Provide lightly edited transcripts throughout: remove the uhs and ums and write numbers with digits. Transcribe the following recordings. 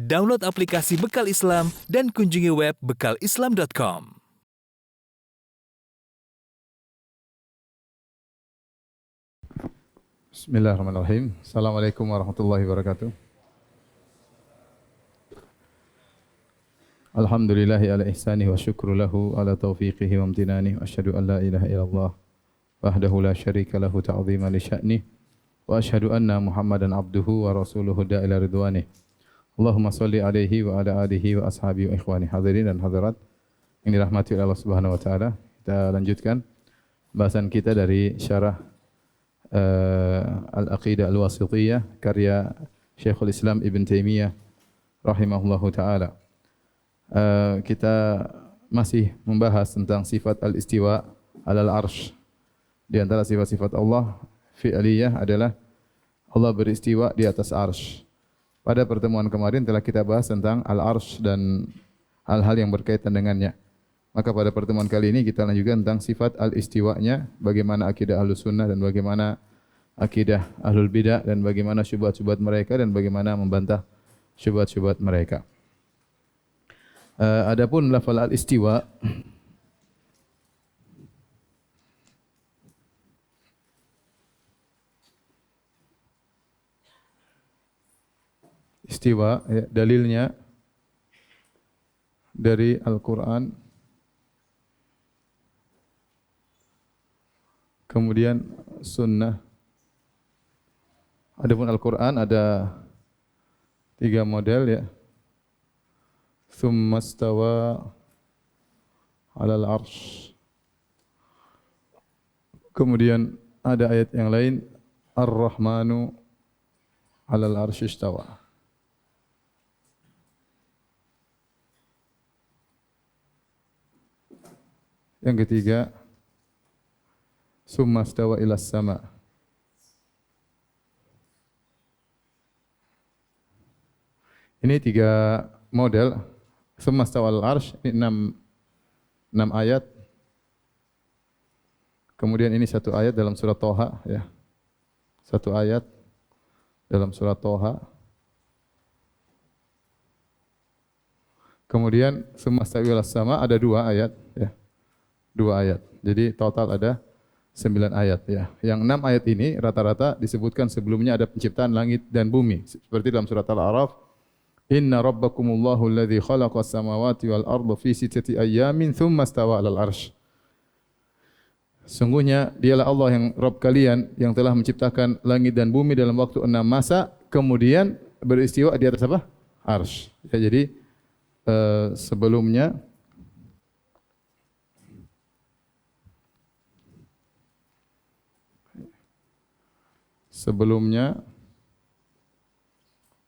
Download aplikasi Bekal Islam dan kunjungi web bekalislam.com. Bismillahirrahmanirrahim. Assalamualaikum warahmatullahi wabarakatuh. Alhamdulillahi ala ihsanih wa syukru lahu ala taufiqihi wa amtinanih. Wa asyhadu an la ilaha illallah wahdahu la syarika lahu ta'ziman li sya'nih. Wa asyhadu anna Muhammadan abduhu wa rasuluhu da'ila ridwanih. Allahumma salli alaihi wa ala alihi wa ashabihi wa ikhwani hadirin dan hadirat yang dirahmati oleh Allah Subhanahu wa taala. Kita lanjutkan bahasan kita dari syarah Al-Aqidah Al-Wasithiyah karya Syekhul Islam Ibn Taimiyah rahimahullahu taala. Kita masih membahas tentang sifat al-istiwa alal arsh. Di antara sifat-sifat Allah fi'liyah adalah Allah beristiwa di atas arsh. Pada pertemuan kemarin telah kita bahas tentang al-arsh dan hal-hal yang berkaitan dengannya. Maka pada pertemuan kali ini kita lanjutkan tentang sifat al-istiwa'nya, bagaimana akidah Ahlus Sunnah dan bagaimana akidah Ahlul Bidah dan bagaimana syubhat-syubhat mereka dan bagaimana membantah syubhat-syubhat mereka. Adapun lafal al-istiwa istiwa ya, dalilnya dari Al-Quran, kemudian sunnah. Adapun Al-Quran ada 3 model ya. Tsumma stawa 'alal arsy. Kemudian ada ayat yang lain, Ar-Rahmanu 'alal arsy istawa. Yang ketiga, summa stawa ilas sama. Ini 3 model. Summa stawa al-arsh, ini 6 ayat. Kemudian ini 1 ayat dalam surat Toha ya. 1 ayat dalam surat Toha. Kemudian summa stawa ilas sama ada 2 ayat ya. 2 ayat. Jadi total ada 9 ayat ya. Yang 6 ayat ini rata-rata disebutkan sebelumnya ada penciptaan langit dan bumi. Seperti dalam surat Al-A'raf, Inna rabbakumullahu alladhi khalaqas samawati wal arda fi sittati ayyamin thumma stawa 'alal arsy. Sungguhnya dialah Allah yang Rabb kalian yang telah menciptakan langit dan bumi dalam waktu 6 masa, kemudian beristiwa di atas apa? Arsy. Ya, jadi sebelumnya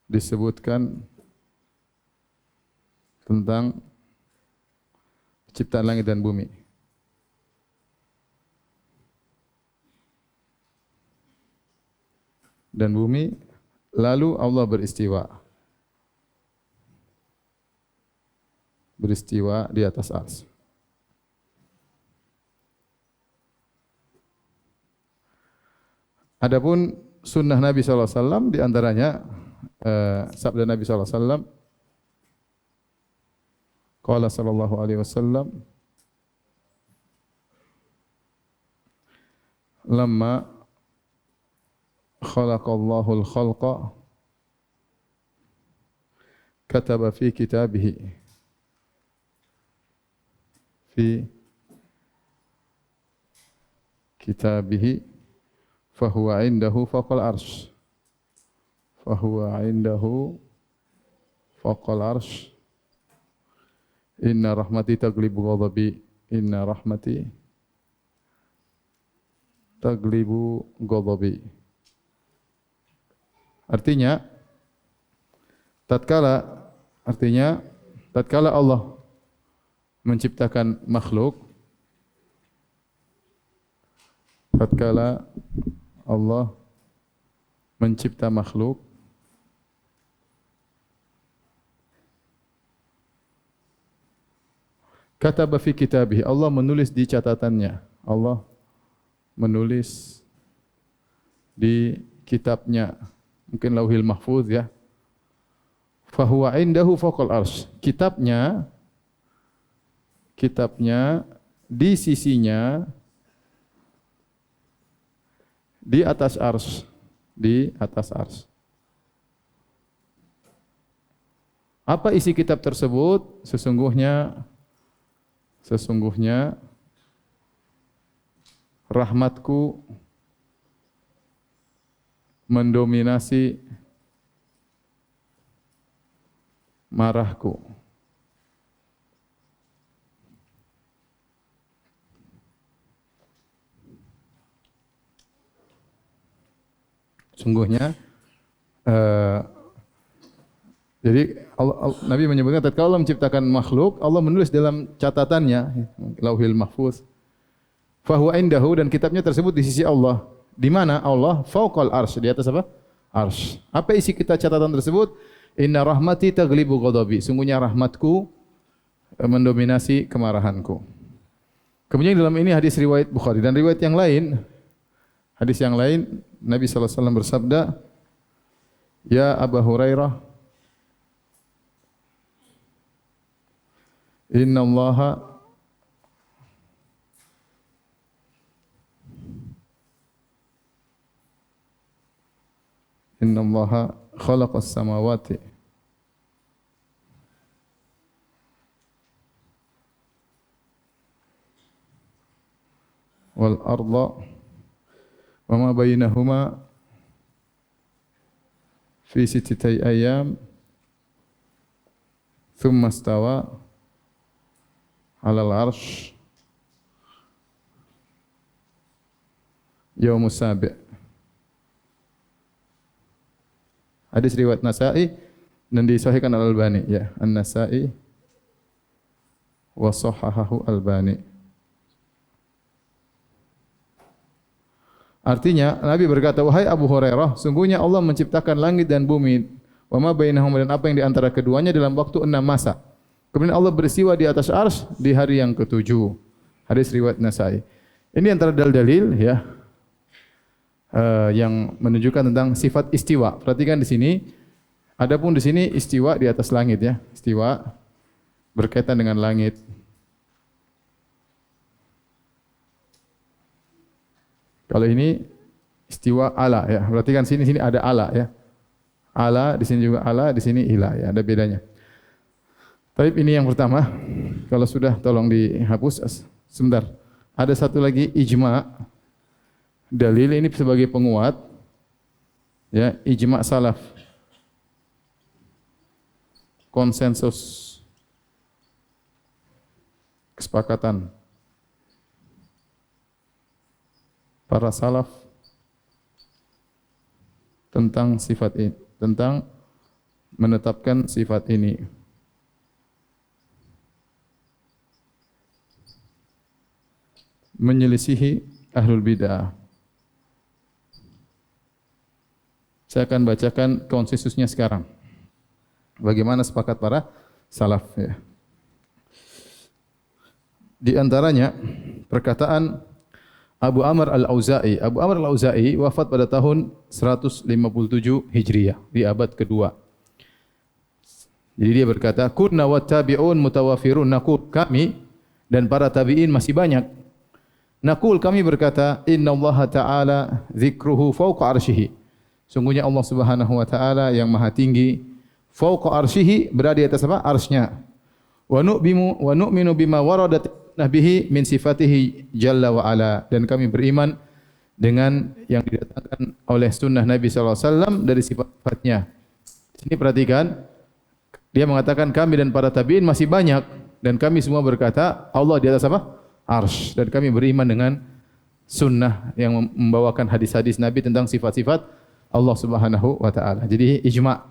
disebutkan tentang ciptaan langit dan bumi. Dan bumi, lalu Allah beristiwa. Beristiwa di atas arsy. Adapun sunnah Nabi SAW di antaranya sabda Nabi SAW, Qala sallallahu alaihi wasallam, lamma khalaqallahu al-khalqa kataba fi kitabihi fahuwa indahu faqal arsh. Fahuwa indahu faqal arsh. Inna rahmati taglibu ghadabi. Inna rahmati taglibu ghadabi. Artinya tatkala Allah menciptakan makhluk, tatkala Allah mencipta makhluk, kataba fi kitabih, Allah menulis di catatannya. Allah menulis di kitabnya. Mungkin Lauhil Mahfuz ya. Fahuwa indahu fawqal arsy. Kitabnya di sisinya di atas arsy, di atas arsy. Apa isi kitab tersebut? Sesungguhnya rahmatku mendominasi marahku. Sungguhnya jadi Nabi menyebutkan ketika Allah menciptakan makhluk, Allah menulis dalam catatannya Lauhil Mahfuz. Fahuwa indahu, dan kitabnya tersebut di sisi Allah. Di mana Allah? Fauqal arsy, di atas apa? Arsy. Apa isi kita catatan tersebut? Inna rahmati taglibu ghadabi. Sungguhnya rahmatku mendominasi kemarahanku. Kemudian dalam ini hadis riwayat Bukhari dan riwayat yang lain, hadis yang lain Nabi sallallahu alaihi wasallam bersabda, "Ya Abu Hurairah, Inna Allaha khalaqas samawati wal arda wa ma bainahuma fi sittati ayyam thumma istawa 'alal 'arsy yaumus sabi'." Hadis riwayat Nasa'i dan disahihkan Al-Albani, ya, An-Nasa'i wa sahahahu Albani. Artinya Nabi berkata, "Wahai Abu Hurairah, sungguhnya Allah menciptakan langit dan bumi, wa ma bainahuma, dan apa yang di antara keduanya dalam waktu 6 masa. Kemudian Allah beristiwa di atas arsy di hari yang ketujuh." Hadis riwayat Nasa'i. Ini antara dalil-dalil, ya, yang menunjukkan tentang sifat istiwa. Perhatikan di sini, adapun di sini istiwa di atas langit, ya. Istiwa berkaitan dengan langit. Kalau ini istiwa ala, ya. Perhatikan sini ada ala, ya. Ala di sini juga ala, di sini ila, ya. Ada bedanya. Tapi ini yang pertama. Kalau sudah tolong dihapus sebentar. Ada satu lagi ijma. Dalil ini sebagai penguat, ya, ijma salaf, konsensus, kesepakatan para salaf tentang sifat ini, tentang menetapkan sifat ini. Menyelisihi ahlul bidah. Saya akan bacakan konsensusnya sekarang. Bagaimana sepakat para salaf, ya. Di antaranya perkataan Abu Amr Al-Auza'i. Abu Amr Al-Auza'i wafat pada tahun 157 Hijriah, di abad kedua. Jadi dia berkata, "Kunna wattabi'un mutawafirun." Naqul, kami dan para tabi'in masih banyak. Naqul, kami berkata, "Inna Allah Ta'ala dzikruhu fawqa arsyihi." Sungguhnya Allah Subhanahu wa taala yang maha tinggi, fauqa arsyihi, berada di atas apa? Arsy-Nya. Wa nu'minu bima waradat nabihi min sifatihi jalla wa ala, dan kami beriman dengan yang didatangkan oleh sunnah Nabi sallallahu alaihi wasallam dari sifat-sifatnya. Sini perhatikan, dia mengatakan kami dan para tabi'in masih banyak, dan kami semua berkata Allah di atas apa? Arsy, dan kami beriman dengan sunnah yang membawakan hadis-hadis Nabi tentang sifat-sifat Allah Subhanahu wa taala. Jadi ijma.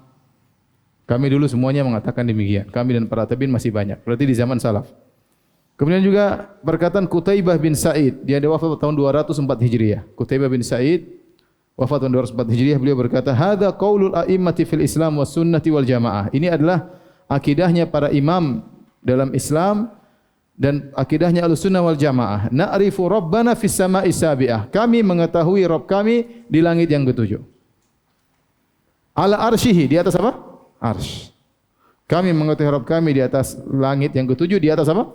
Kami dulu semuanya mengatakan demikian. Kami dan para tabi'in masih banyak. Berarti di zaman salaf. Kemudian juga perkataan Qutaibah bin Sa'id, dia wafat tahun 204 Hijriah. Qutaibah bin Sa'id wafat tahun 204 Hijriah, beliau berkata, "Hadza qaulul a'immati fil Islam was sunnati wal jamaah." Ini adalah akidahnya para imam dalam Islam dan akidahnya Ahlussunnah wal Jamaah. Na'rifu rabbana fis sama'i sabi'ah. Kami mengetahui Rabb kami di langit yang ketujuh. Ala arsyihi, di atas apa? Arsy. Kami mengetahui Rabb kami di atas langit yang ketujuh, di atas apa?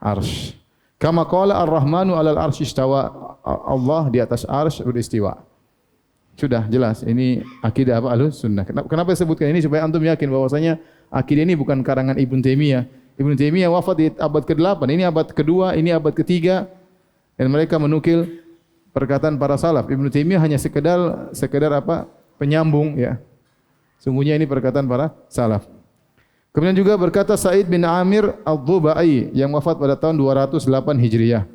Arsy. Kama qala Ar-Rahmanu 'alal arsy istawa. Allah di atas arsy beristiwa. Sudah jelas, ini akidah apa? Ahlussunnah. Kenapa saya sebutkan ini? Supaya antum yakin bahwasanya akidah ini bukan karangan Ibnu Taimiyah. Ibnu Taimiyah wafat di abad ke-8, ini abad kedua, ini abad ketiga, dan mereka menukil perkataan para salaf. Ibnu Taimiyah hanya sekedar apa? Penyambung, ya. Sungguhnya ini perkataan para salaf. Kemudian juga berkata Sa'id bin Amir Al-Dhubai yang wafat pada tahun 208 Hijriah.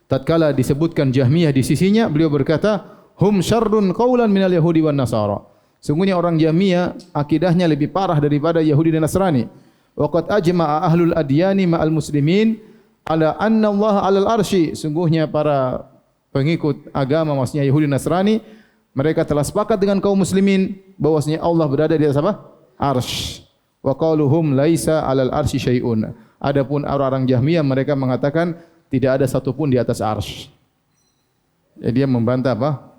Tatkala disebutkan Jahmiyah di sisinya, beliau berkata, "Hum syarrun qaulan minal Yahudi wan Nasara." Sungguhnya orang Jahmiyah akidahnya lebih parah daripada Yahudi dan Nasrani. Wa qad ajma'a ahlul adyani ma'al muslimin ala anna Allah 'alal arsy. Sungguhnya para pengikut agama maksudnya Yahudi dan Nasrani, mereka telah sepakat dengan kaum muslimin bahwasanya Allah berada di atas apa? Arsy. Wa qauluhum laisa 'alal arsy syai'un. Adapun orang-orang Jahmiyah mereka mengatakan tidak ada satupun di atas arsy. Jadi dia membantah apa?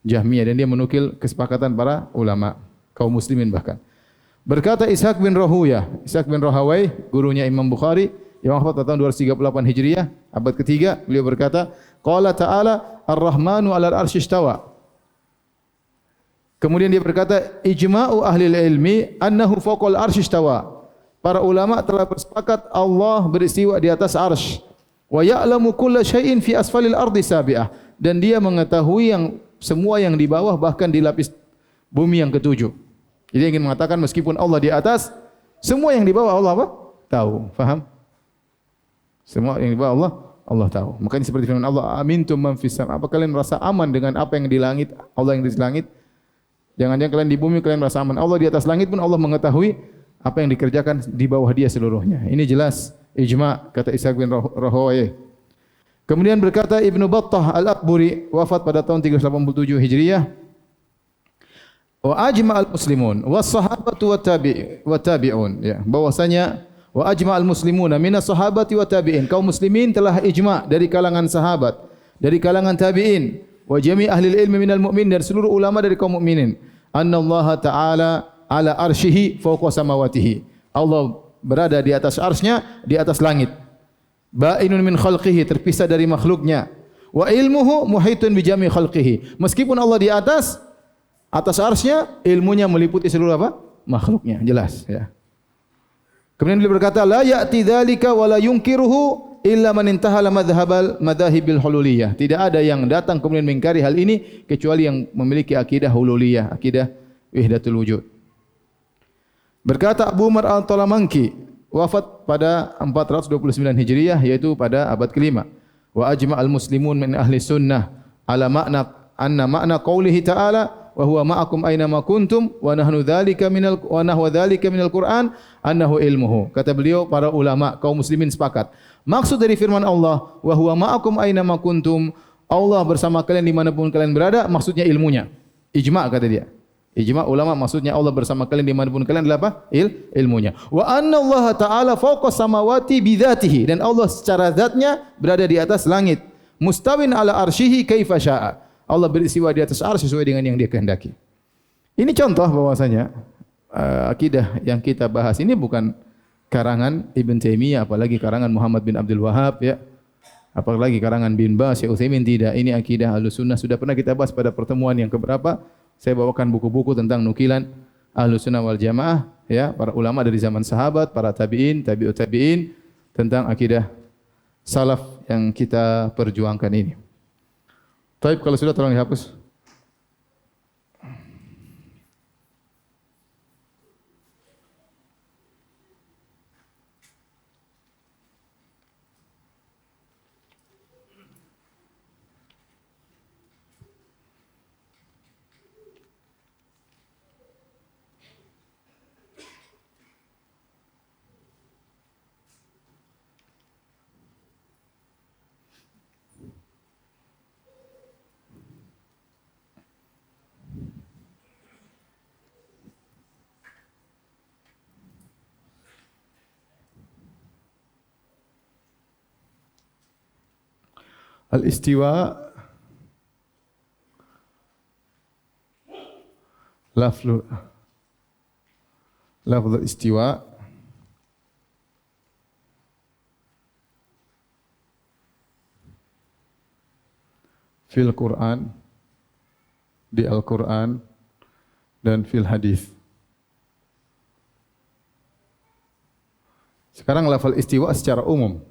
Jahmiyah, dan dia menukil kesepakatan para ulama kaum muslimin bahkan. Berkata Ishaq bin Rahuyah, Ishaq bin Rahawai, gurunya Imam Bukhari yang wafat tahun 238 Hijriah, abad ketiga, beliau berkata, qala ta'ala Ar-Rahmanu 'alal arsy istawa. Kemudian dia berkata, ijma'u ahli ilmi annahu fawqal arsy istawa. Para ulama telah bersepakat Allah beristiwa di atas arsy. Wa ya'lamu kulla syai'in fi asfalil ardi sabi'ah, dan dia mengetahui yang semua yang di bawah, bahkan di lapis bumi yang ketujuh. Jadi dia ingin mengatakan meskipun Allah di atas, semua yang di bawah Allah apa? Tahu. Faham? Semua yang di bawah Allah tahu. Makanya seperti firman Allah, amintum man fis sama. Apa kalian merasa aman dengan apa yang di langit? Allah yang di langit. Jangan-jangan kalian di bumi kalian merasa aman. Allah di atas langit pun Allah mengetahui apa yang dikerjakan di bawah dia seluruhnya. Ini jelas ijma' kata Ishaq bin Rahawai. Kemudian berkata Ibnu Battah Al-Akburi, wafat pada tahun 387 Hijriah. Wa ajma'al muslimun was sahabatu wa tabi'un, ya, bahwasanya wa ajma'al muslimuna minas sahabati wa tabi'in, kaum muslimin telah ijma' dari kalangan sahabat, dari kalangan tabi'in, wa jami' ahli ilmi minal mu'min, dari seluruh ulama dari kaum mukminin, annallaha ta'ala ala arsyihi fawqa samawatihi. Allah berada di atas arsy-Nya, di atas langit. Ba'inun min khalqihi, terpisah dari makhluknya. Wa ilmuhu muhitun bi jami' khalqihi. Meskipun Allah di atas arsy-Nya, ilmunya meliputi seluruh apa? Makhluknya, jelas, ya. Kemudian beliau berkata, la ya'ti dzalika wa la yunkiruhu illa man intahala madhahibil hululiyah. Tidak ada yang datang kemudian mengingkari hal ini kecuali yang memiliki akidah hululiyah, akidah wahdatul wujud. Berkata Abu Umar Al-Talamanki, wafat pada 429 Hijriah, yaitu pada abad kelima. Wa ajma'al muslimun min ahli sunnah ala anna makna qawlihi ta'ala wa huwa ma'akum aina ma kuntum wa nahwa dzalika minal Qur'an annahu ilmuhu. Kata beliau, para ulama kaum muslimin sepakat. Maksud dari firman Allah, wa huwa ma'akum aina ma kuntum, Allah bersama kalian dimanapun kalian berada, maksudnya ilmunya. Ijma' kata dia. Ijma' ulama maksudnya Allah bersama kalian dimanapun kalian adalah apa? Ilmunya. Wa anna Allah Ta'ala fawqa samawati bidzatihi, dan Allah secara zatnya berada di atas langit. Mustawin ala arsyihi kaifa syaa. Allah beristiwa di atas arsy sesuai dengan yang dia kehendaki. Ini contoh bahwasanya akidah yang kita bahas ini bukan karangan Ibn Taimiyah, apalagi karangan Muhammad bin Abdul Wahhab, ya. Apalagi karangan bin Baz, Syekh Utsaimin, tidak. Ini akidah Ahlussunnah, sudah pernah kita bahas pada pertemuan yang keberapa. Saya bawakan buku-buku tentang nukilan Ahlussunnah wal Jamaah, ya, para ulama dari zaman sahabat, para tabi'in, tabi'ut tabi'in, tentang akidah salaf yang kita perjuangkan ini. Baik, kalau sudah tolong dihapus. Al-istiwa lafaz istiwa fil Quran, di Al-Quran dan fil hadis. Sekarang lafaz istiwa secara umum.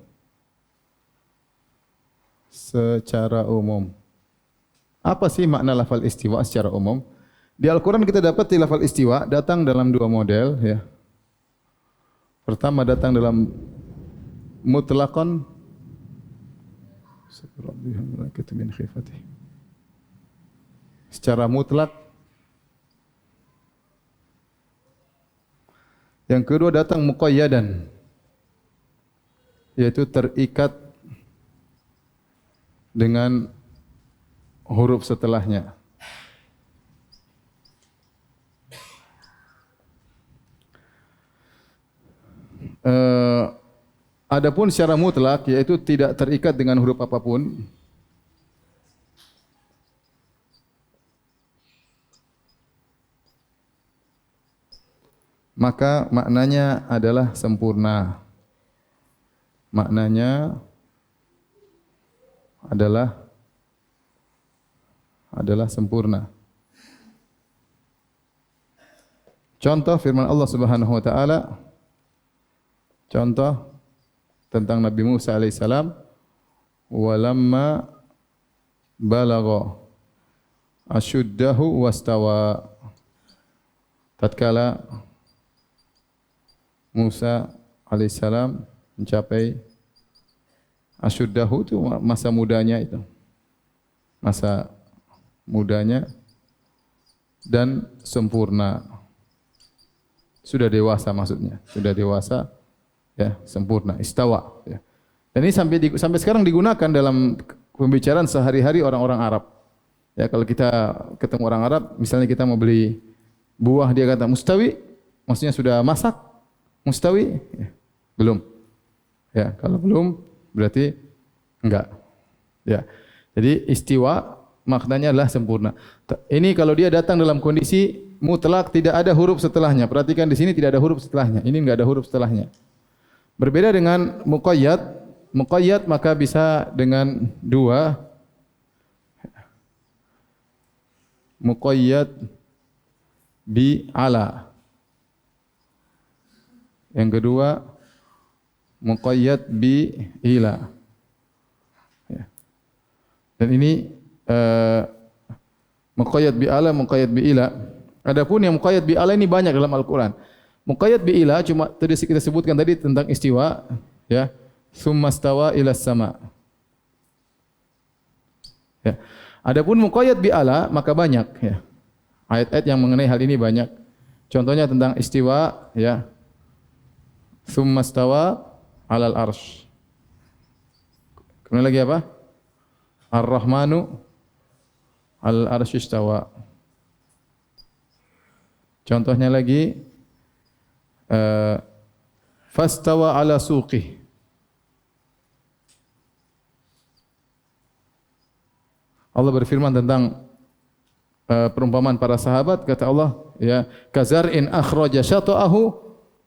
Secara umum. Apa sih makna lafaz istiwa secara umum? Di Al-Quran kita dapat lafaz istiwa datang dalam dua model, ya. Pertama datang dalam mutlaqan secara mutlak. Yang kedua datang muqayyadan, yaitu terikat dengan huruf setelahnya. Adapun secara mutlak, yaitu tidak terikat dengan huruf apapun, maka maknanya adalah sempurna. Maknanya adalah sempurna. Contoh firman Allah Subhanahu wa taala, contoh tentang Nabi Musa alaihissalam, walamma balagha asyuddahu wastawa. Tatkala Musa alaihissalam mencapai asyuddahu, itu masa mudanya itu. Masa mudanya dan sempurna. Sudah dewasa maksudnya. Sudah dewasa, ya, sempurna, istawa, ya. Dan ini sampai sekarang digunakan dalam pembicaraan sehari-hari orang-orang Arab. Ya, kalau kita ketemu orang Arab, misalnya kita mau beli buah, dia kata mustawi, maksudnya sudah masak. Mustawi, ya, belum. Ya, kalau belum berarti enggak. Ya. Jadi istiwa maknanya adalah sempurna. Ini kalau dia datang dalam kondisi mutlak, tidak ada huruf setelahnya. Perhatikan di sini tidak ada huruf setelahnya. Ini enggak ada huruf setelahnya. Berbeda dengan muqayyad. Muqayyad maka bisa dengan dua. Muqayyad bi ala. Yang kedua muqayyad bi ila. Ya. Dan ini muqayyad bi ala, muqayyad bi ila. Adapun yang muqayyad bi ala ini banyak dalam Al-Qur'an. Muqayyad bi ila cuma tadi kita sebutkan tadi tentang istiwa, ya. Tsumma stawa ila sama. Ya. Adapun muqayyad bi ala maka banyak, ya. Ayat-ayat yang mengenai hal ini banyak. Contohnya tentang istiwa, ya. Tsumma stawa 'alal arsy. Kemudian lagi apa? Ar-Rahmanu 'alal arsy istawa. Contohnya lagi fastawa 'ala suqih. Allah berfirman tentang perumpamaan para sahabat, kata Allah, ya, kazar'in akhraja syata'ahu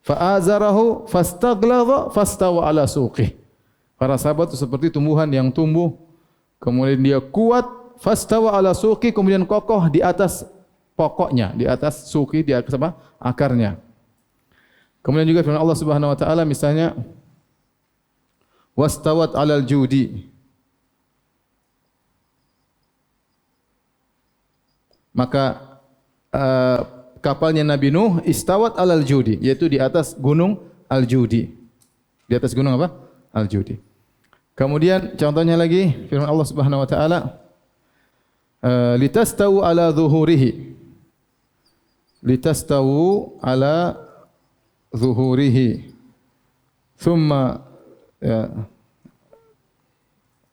fa'azarahu fastagladha fastawa 'ala suqih. Para sahabat itu seperti tumbuhan yang tumbuh kemudian dia kuat, fastawa 'ala suqih, kemudian kokoh di atas pokoknya, di atas suqih, di atas apa? Akarnya. Kemudian juga firman Allah Subhanahu wa taala misalnya wastawat 'alal judi. Maka kapalnya Nabi Nuh istawat 'alal judi, yaitu di atas gunung Al-Judi. Di atas gunung apa? Al-Judi. Kemudian contohnya lagi firman Allah Subhanahu wa taala litastawu 'ala zuhurihi. Litastawu 'ala zuhurihi. Thumma, ya,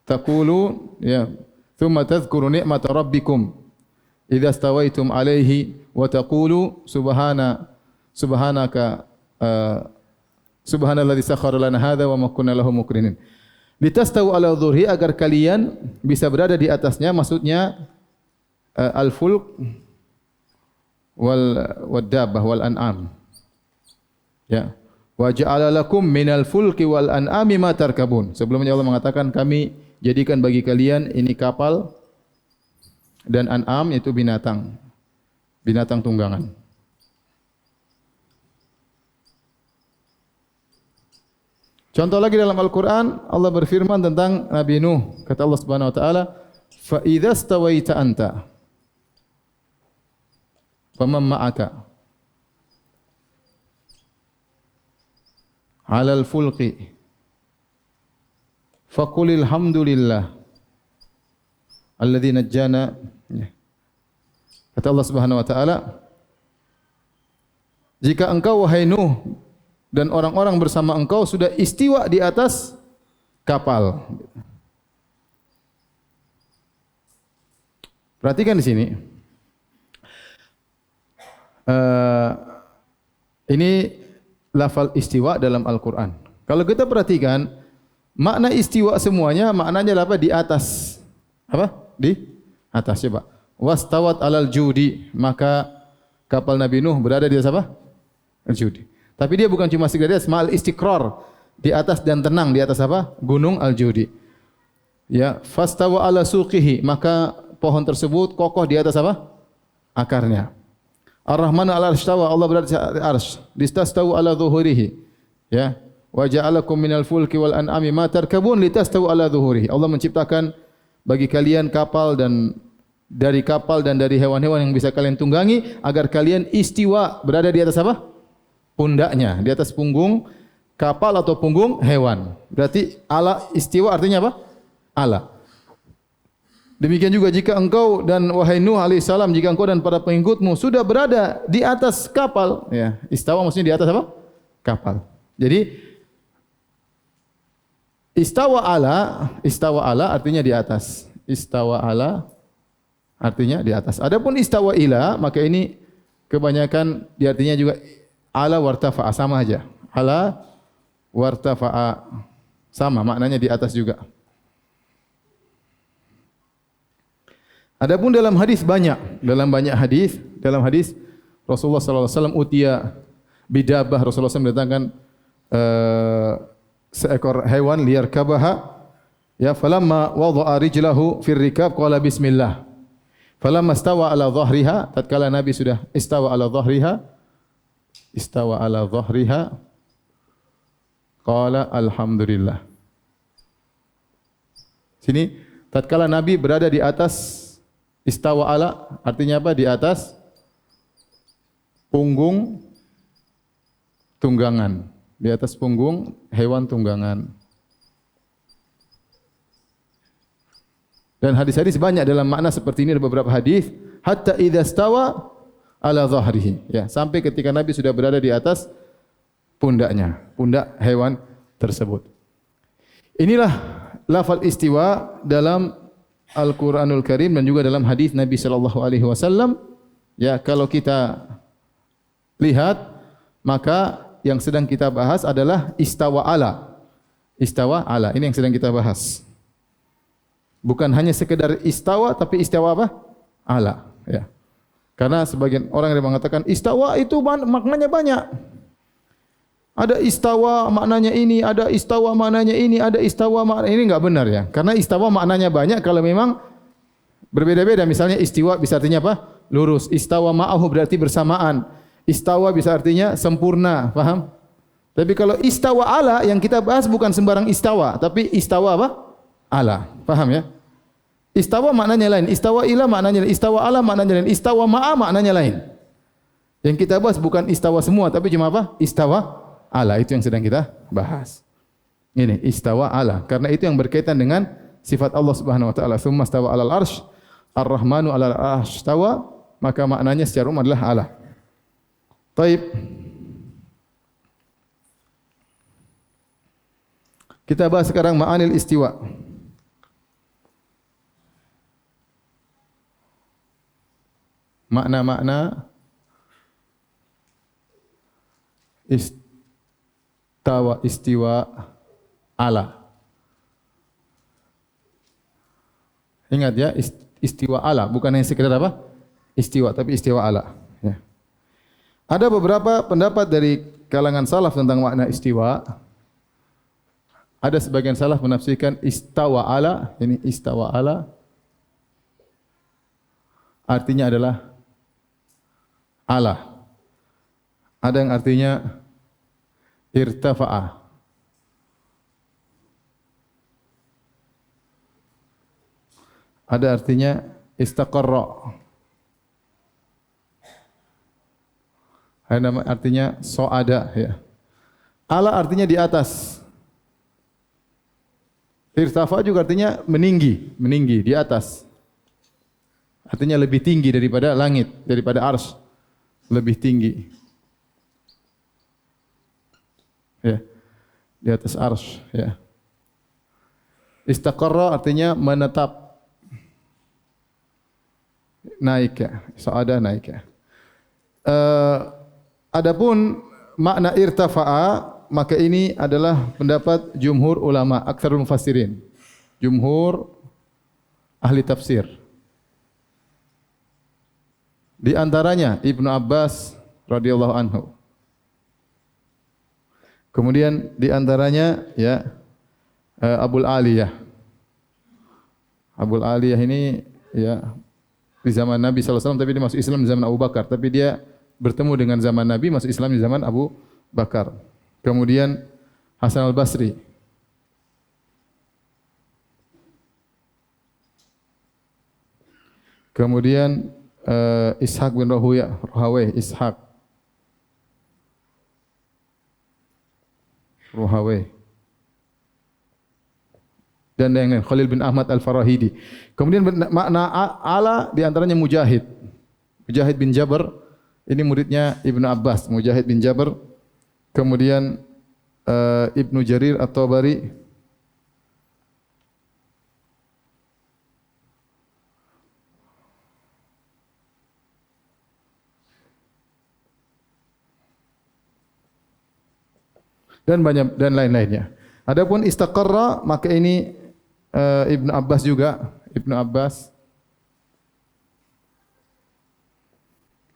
taqulu, ya, thumma tadhkuru ni'mata rabbikum idza stawaitum 'alaihi wa taqulu subhanaka subhanalladzi sakhkhara lana hadza wa ma kunna lahu muqrinin. Litastawu 'ala dhuhri, agar kalian bisa berada di atasnya, maksudnya al-fulk wal dabbah wal an'am. Ya. Wa ja'ala lakum minal fulki wal an'ami ma tarkabun. Sebelumnya Allah mengatakan kami jadikan bagi kalian ini kapal dan an'am itu binatang. Binatang tunggangan. Contoh lagi dalam Al-Quran, Allah berfirman tentang Nabi Nuh. Kata Allah Subhanahu Wa Taala, "Fa idza stawaita anta, faman ma'aka, alal fulqi, faqulil hamdulillah, alladzi najjana." Kata Allah Subhanahu Wa Taala, jika engkau wahai Nuh dan orang-orang bersama engkau sudah istiwa di atas kapal. Perhatikan di sini. Ini lafal istiwa dalam Al-Quran. Kalau kita perhatikan, makna istiwa semuanya maknanya apa? Di atas. Apa? Di atas. Coba. Wastawat alal judi. Maka kapal Nabi Nuh berada di atas apa? Al-judi. Tapi dia bukan cuma sekedar mal istiqrar, di atas dan tenang di atas apa? Gunung Al-Judi. Ya, fastawa ala suqihi, maka pohon tersebut kokoh di atas apa? Akarnya. Ar-Rahman ala arshtawa, Allah berada di arsy. Listastawu ala dhuhurihi. Ya, wa ja'alakum minal fulki wal an'ami ma tarkabun litastawu ala dhuhurihi. Allah menciptakan bagi kalian kapal dan dari hewan-hewan yang bisa kalian tunggangi agar kalian istiwa berada di atas apa? Pundaknya, di atas punggung kapal atau punggung hewan. Berarti ala istiwa artinya apa? Ala. Demikian juga jika engkau dan wahai Nuh alaihissalam, jika engkau dan para pengikutmu sudah berada di atas kapal, ya, istawa maksudnya di atas apa? Kapal. Jadi istawa ala artinya di atas. Istawa ala artinya di atas. Adapun istawa ila, maka ini kebanyakan di artinya juga ala wartafa'a, sama aja. Ala wartafa'a, sama maknanya di atas juga. Adapun dalam hadis banyak, dalam hadis Rasulullah sallallahu alaihi wasallam utia bidabah, Rasulullah SAW mendatangkan seekor hewan liar kabaha, ya, falamma wada'a rijlahu fir rikab qala bismillah. Falamma istawa ala dhahriha, tatkala Nabi sudah istawa ala dhahriha qala alhamdulillah. Sini tatkala Nabi berada di atas istawa ala artinya apa? Di atas punggung tunggangan, di atas punggung hewan tunggangan. Dan hadis-hadis banyak dalam makna seperti ini, ada beberapa hadis hatta idza stawa ala dhahrihi, ya, sampai ketika Nabi sudah berada di atas pundaknya, pundak hewan tersebut. Inilah lafal istiwa dalam Al-Qur'anul Karim dan juga dalam hadis Nabi sallallahu alaihi wasallam. Ya, kalau kita lihat, maka yang sedang kita bahas adalah istawa ala. Istawa ala, ini yang sedang kita bahas. Bukan hanya sekedar istawa, tapi istawa apa? Ala, ya. Karena sebagian orang yang mengatakan istawa itu maknanya banyak. Ada istawa maknanya ini, ada istawa maknanya ini, ada istawa maknanya ini, enggak benar ya. Karena istawa maknanya banyak kalau memang berbeda-beda. Misalnya istiwa bisa artinya apa? Lurus. Istawa ma'ahu berarti bersamaan. Istawa bisa artinya sempurna, paham? Tapi kalau istawa ala yang kita bahas bukan sembarang istawa, tapi istawa apa? Ala. Paham ya? Istawa maknanya lain, istawa ila maknanya lain, istawa ala maknanya lain, istawa ma'a maknanya lain. Yang kita bahas bukan istawa semua, tapi cuma apa? Istawa ala, itu yang sedang kita bahas. Ini istawa ala, karena itu yang berkaitan dengan sifat Allah Subhanahu wa taala. Tsumma stawa 'alal arsy, Ar-Rahmanu 'alal arsy stawa, maka maknanya secara umum adalah ala. Baik. Kita bahas sekarang ma'anil istiwa. Makna-makna istiwa ala. Ingat ya, istiwa ala bukan hanya sekedar apa? Istiwa, tapi istiwa ala. Ya. Ada beberapa pendapat dari kalangan salaf tentang makna istiwa. Ada sebagian salaf menafsirkan istawa ala, ini istawa ala artinya adalah ala. Ada yang artinya irtafa'a. Ada artinya istaqarra. Ada artinya so'ada, ya. Ala artinya di atas. Irtafa juga artinya meninggi, meninggi di atas. Artinya lebih tinggi daripada langit, daripada arsy, lebih tinggi. Ya, di atas arsy, ya. Istaqarra artinya menetap, naik, ya. So'ada naik, ya. Adapun makna irtafa'a, maka ini adalah pendapat jumhur ulama, aktsarul mufassirin, jumhur ahli tafsir. Di antaranya Ibnu Abbas radhiyallahu anhu. Kemudian di antaranya ya Abul Aliyah. Abul Aliyah ini ya di zaman Nabi sallallahu alaihi wasallam, tapi dia masuk Islam di zaman Abu Bakar, tapi dia bertemu dengan zaman Nabi, masuk Islam di zaman Abu Bakar. Kemudian Hasan al-Basri. Kemudian Ishaq bin Rahawayh, Ishaq Rahawayh. Dan yang lain, Khalil bin Ahmad al-Farahidi. Kemudian makna ala di antaranya Mujahid. Mujahid bin Jabr, ini muridnya Ibnu Abbas, Mujahid bin Jabr. Kemudian Ibnu Jarir At-Tabari. Dan banyak dan lain-lainnya. Adapun istaqarra, maka ini Ibnu Abbas juga, Ibnu Abbas.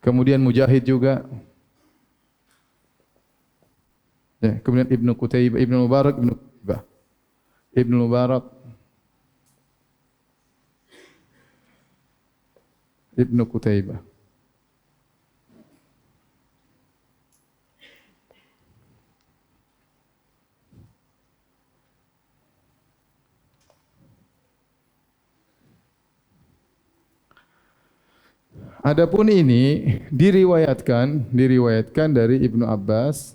Kemudian Mujahid juga. Ya, kemudian Ibnu Qutaibah, Ibnu Mubarak, Ibnu Mubarak, Ibnu Qutaibah. Adapun ini diriwayatkan dari Ibnu Abbas.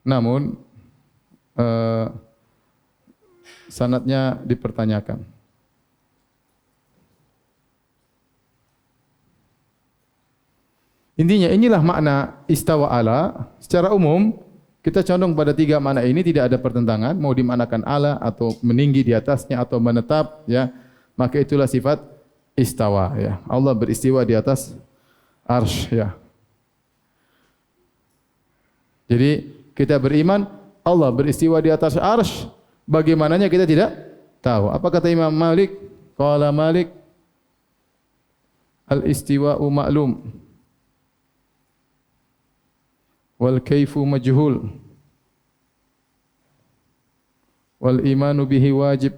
Namun sanadnya dipertanyakan. Intinya inilah makna istawa ala. Secara umum kita condong pada tiga makna ini, tidak ada pertentangan, mau dimaknakan ala atau meninggi di atasnya atau menetap, ya. Maka itulah sifat istawa, ya. Allah beristiwa di atas arsy, ya. Jadi kita beriman Allah beristiwa di atas arsy, bagaimananya kita tidak tahu. Apa kata Imam Malik? Qala Malik, al-istiwa'u ma'lum wal kaifu majhul wal imanu bihi wajib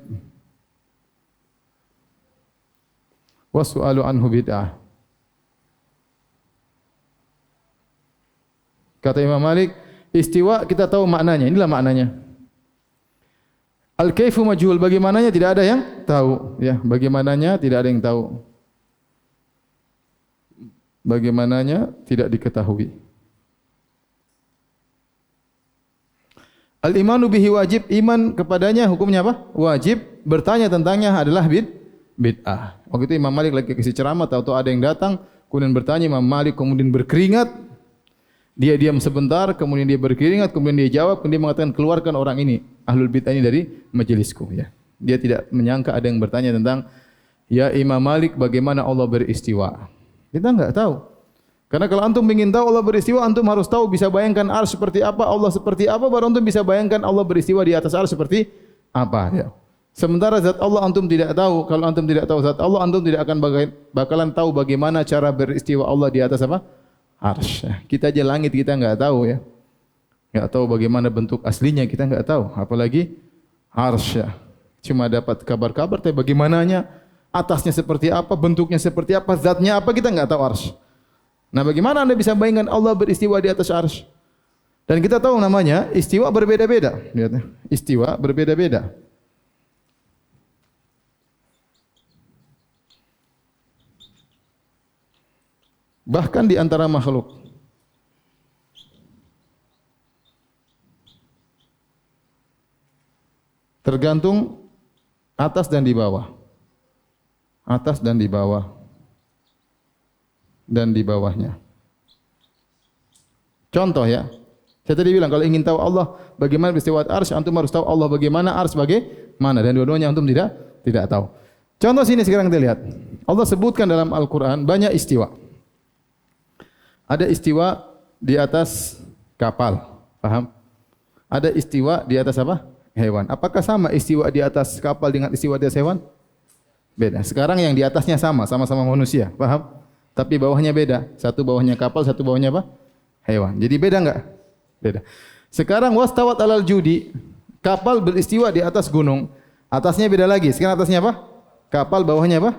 wa su'alu anhu bid'ah. Kata Imam Malik, istiwa kita tahu maknanya, inilah maknanya. Al kaifu majhul, bagaimananya tidak ada yang tahu, ya, bagaimananya tidak ada yang tahu. Bagaimananya tidak diketahui. Al-imanu bihi wajib, iman kepadanya hukumnya apa? Wajib. Bertanya tentangnya adalah bid'ah. Waktu itu Imam Malik lagi kasih ceramah, tahu-tahu ada yang datang, kemudian bertanya, Imam Malik kemudian berkeringat. Dia diam sebentar, kemudian dia berkeringat, kemudian dia jawab, kemudian dia mengatakan, keluarkan orang ini, ahlul bid'ah ini dari majelisku, ya. Dia tidak menyangka ada yang bertanya tentang, ya Imam Malik, bagaimana Allah beristiwa? Kita enggak tahu. Karena kalau antum ingin tahu Allah beristiwa, antum harus tahu, bisa bayangkan arsy seperti apa, Allah seperti apa, baru antum bisa bayangkan Allah beristiwa di atas arsy seperti apa, ya. Sementara zat Allah antum tidak tahu. Kalau antum tidak tahu zat Allah, antum tidak akan bakalan tahu bagaimana cara beristiwa Allah di atas apa? Arsy. Kita aja langit kita enggak tahu ya. Enggak tahu bagaimana bentuk aslinya, kita enggak tahu. Apalagi arsy. Cuma dapat kabar-kabar, tapi bagaimananya, atasnya seperti apa, bentuknya seperti apa, zatnya apa, kita enggak tahu arsy. Nah, bagaimana Anda bisa bayangkan Allah beristiwa di atas arsy? Dan kita tahu namanya istiwa berbeda-beda. Lihat, istiwa berbeda-beda. Bahkan di antara makhluk. Tergantung atas dan di bawah. Atas dan di bawah. Dan di bawahnya. Contoh ya. Saya tadi bilang kalau ingin tahu Allah bagaimana beristiwa arsy, antum harus tahu Allah bagaimana, arsy bagaimana, dan dua-duanya antum tidak tahu. Contoh sini sekarang kita lihat. Allah sebutkan dalam Al-Qur'an banyak istiwa. Ada istiwa di atas kapal, paham? Ada istiwa di atas apa? Hewan. Apakah sama istiwa di atas kapal dengan istiwa di atas hewan? Beda. Sekarang yang di atasnya sama-sama manusia, paham? Tapi bawahnya beda. Satu bawahnya kapal, satu bawahnya apa? Hewan. Jadi beda enggak? Beda. Sekarang wastawat alal judi, kapal beristiwa di atas gunung. Atasnya beda lagi. Sekarang atasnya apa? Kapal, bawahnya apa?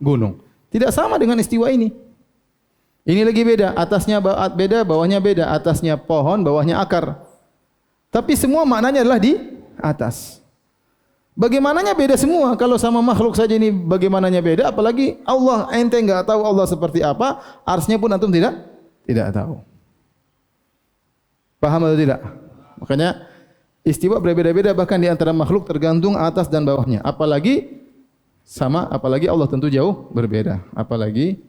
Gunung. Tidak sama dengan istiwa ini. Ini lagi beda, atasnya beda, bawahnya beda, atasnya pohon, bawahnya akar. Tapi semua maknanya adalah di atas. Bagaimananya beda semua. Kalau sama makhluk saja ini bagaimananya beda, apalagi Allah, ente enggak tahu Allah seperti apa, arsy-nya pun antum tidak tahu. Paham atau tidak? Makanya istiwa berbeda-beda bahkan di antara makhluk tergantung atas dan bawahnya. Apalagi Allah tentu jauh berbeda. Apalagi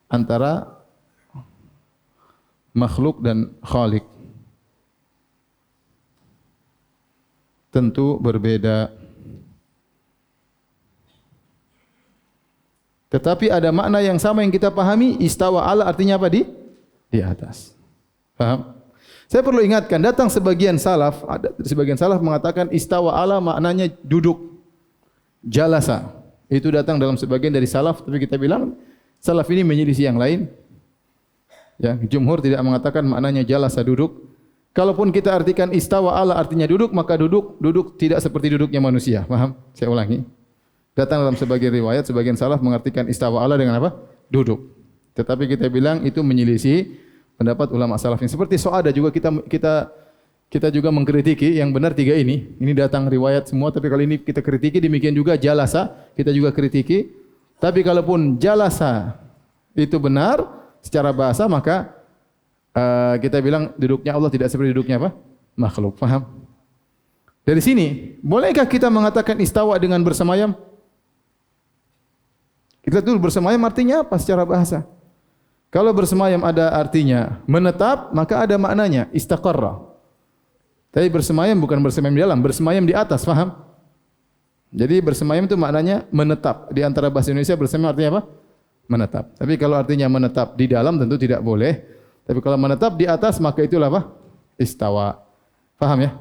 antara makhluk dan khalik tentu berbeda. Tetapi ada makna yang sama yang kita pahami, istawa ala artinya apa? Di atas. Paham? Saya perlu ingatkan, datang sebagian salaf mengatakan istawa ala maknanya duduk. Jalasa. Itu datang dalam sebagian dari salaf, tapi kita bilang salaf ini menyelisih yang lain. Ya, jumhur tidak mengatakan maknanya jalasa duduk. Kalaupun kita artikan istawa ala artinya duduk, maka duduk tidak seperti duduknya manusia. Paham? Saya ulangi. Datang dalam sebagian riwayat, sebagian salaf mengartikan istawa ala dengan apa? Duduk. Tetapi kita bilang itu menyelisih pendapat ulama salaf. Seperti Soada juga kita juga mengkritiki yang benar tiga ini. Ini datang riwayat semua, tapi kali ini kita kritiki. Demikian juga jalasa kita juga kritiki. Tapi kalaupun jalasa itu benar secara bahasa, maka kita bilang duduknya Allah tidak seperti duduknya apa? Makhluk. Paham? Dari sini, bolehkah kita mengatakan istawa dengan bersemayam? Kita dulu bersemayam artinya apa secara bahasa? Kalau bersemayam ada artinya menetap, maka ada maknanya istaqarra. Tapi bersemayam bukan bersemayam di dalam, bersemayam di atas, paham? Jadi bersemayam itu maknanya menetap. Di antara bahasa Indonesia bersemayam artinya apa? Menetap. Tapi kalau artinya menetap di dalam tentu tidak boleh. Tapi kalau menetap di atas maka itulah apa? Istawa. Paham ya?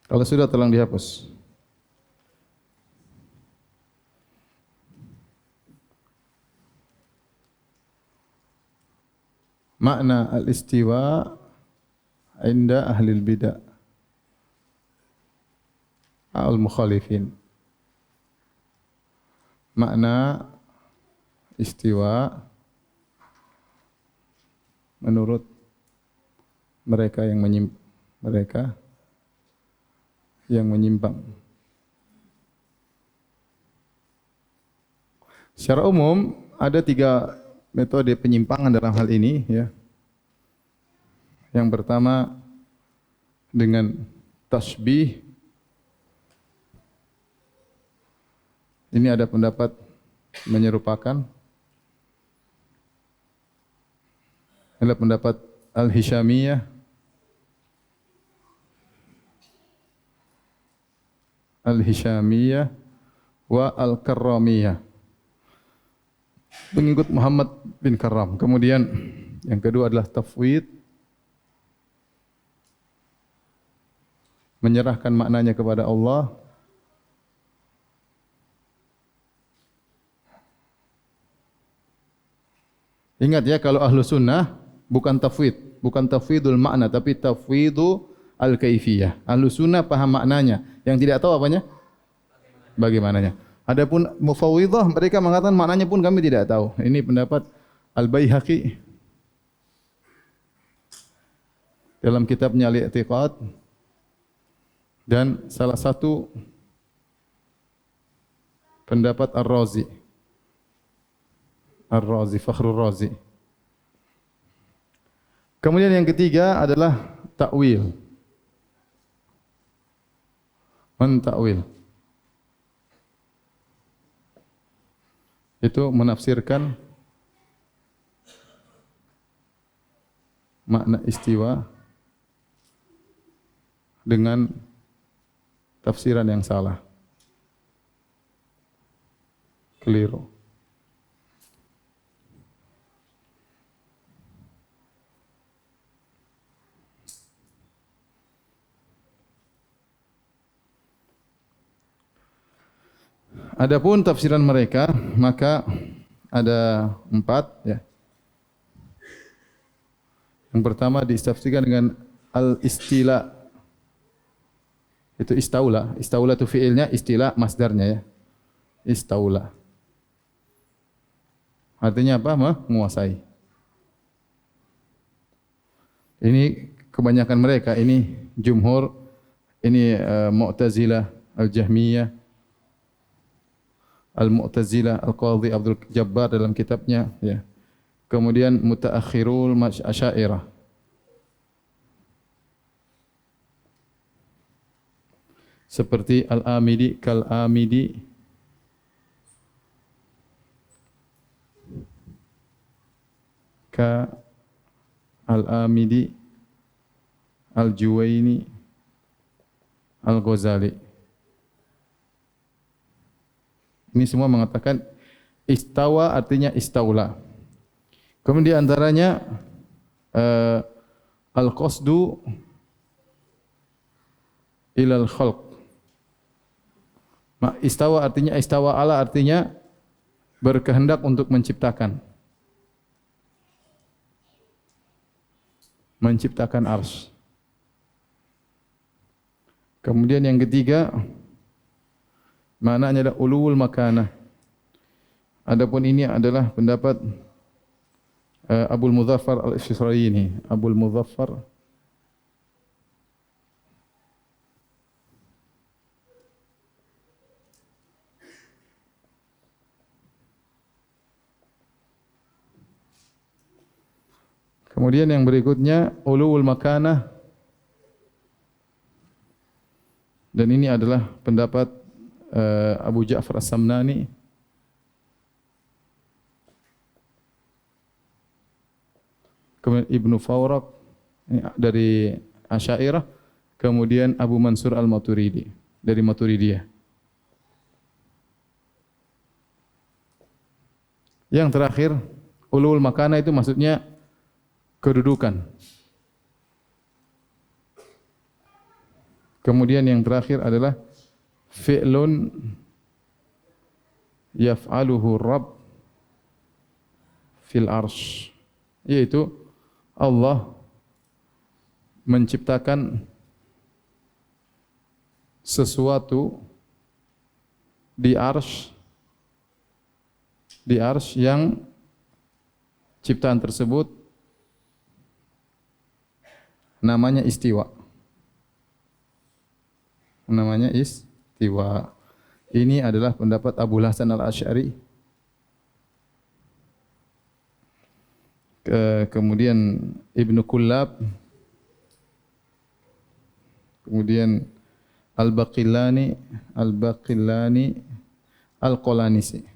Kalau sudah tolong dihapus. Makna al-istiwa inda ahli al-bid'ah al-mukhalifin. Makna istiwa menurut mereka yang menyimpang. Secara umum ada tiga metode penyimpangan dalam hal ini ya. Yang pertama dengan tasbih. Ini ada pendapat menyerupakan. Ada pendapat Al-Hishamiyah. Al-Hishamiyah wa Al-Karramiyah. Pengikut Muhammad bin Karram. Kemudian yang kedua adalah tafwid, menyerahkan maknanya kepada Allah. Ingat ya, kalau ahlu sunnah bukan tafwid, bukan tafwidul makna, tapi tafwidu al-kaifiyah. Ahlu sunnah paham maknanya, yang tidak tahu apanya? Bagaimananya. Adapun mufawwidhah, mereka mengatakan maknanya pun kami tidak tahu. Ini pendapat Al-Baihaqi dalam kitabnya Al-I'tiqad, dan salah satu pendapat Ar-Razi, Fakhrul Razi. Kemudian yang ketiga adalah ta'wil. Menta'wil. Itu menafsirkan makna istiwa dengan tafsiran yang salah, keliru. Adapun tafsiran mereka, maka ada 4 ya. Yang pertama ditafsirkan dengan al-istila. Itu istaula. Istaula itu fiilnya, istila masdarnya ya. Istaula. Artinya apa? Menguasai. Ini kebanyakan mereka, ini jumhur, ini Mu'tazilah, Al-Jahmiyah, Al-Mu'tazilah, Al-Qadhi Abdul Jabbar dalam kitabnya ya. Kemudian mutaakhirul Asy'ariyah. Seperti Al-Amidi, Kal-Amidi, Ka Al-Amidi, Al-Juwaini, Al-Ghazali. Ini semua mengatakan istawa artinya istaula. Kemudian antaranya al-qasdu ilal khalq. Istawa artinya istawa ala artinya berkehendak untuk menciptakan. Menciptakan arsy. Kemudian yang ketiga, maknanya adalah ulul makanah. Adapun ini adalah pendapat Abul Mudzaffar Al-Isfirayini. Abul Mudzaffar Kemudian yang berikutnya ulul makanah, dan ini adalah pendapat Abu Ja'far As-Samnani. Kemudian Ibnu Fawraq dari Asy'ariyah, kemudian Abu Mansur Al-Maturidi dari Maturidiyah. Yang terakhir, ulul makanah itu maksudnya kedudukan. Kemudian yang terakhir adalah fi'lun yaf'aluhu Rabb fil arsy, yaitu Allah menciptakan sesuatu di arsy yang ciptaan tersebut namanya istiwa. Namanya istiwa. Ini adalah pendapat Abu Hasan Al-Asy'ari. Kemudian Ibnu Kullab. Kemudian Al-Baqillani, Al-Qalanisi.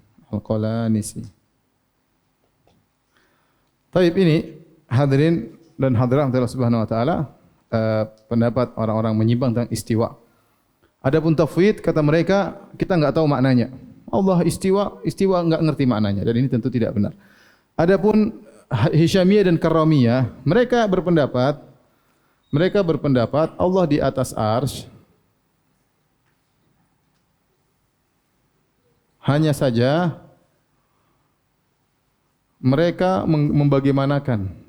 Taib ini hadirin dan hadirat Allah Subhanahu wa taala, pendapat orang-orang menyimpang tentang istiwa. Adapun tafwid kata mereka kita enggak tahu maknanya. Allah istiwa enggak ngerti maknanya dan ini tentu tidak benar. Adapun Hisyamiyah dan Karramiyah, mereka berpendapat Allah di atas arsy. Hanya saja mereka membagaimanakan.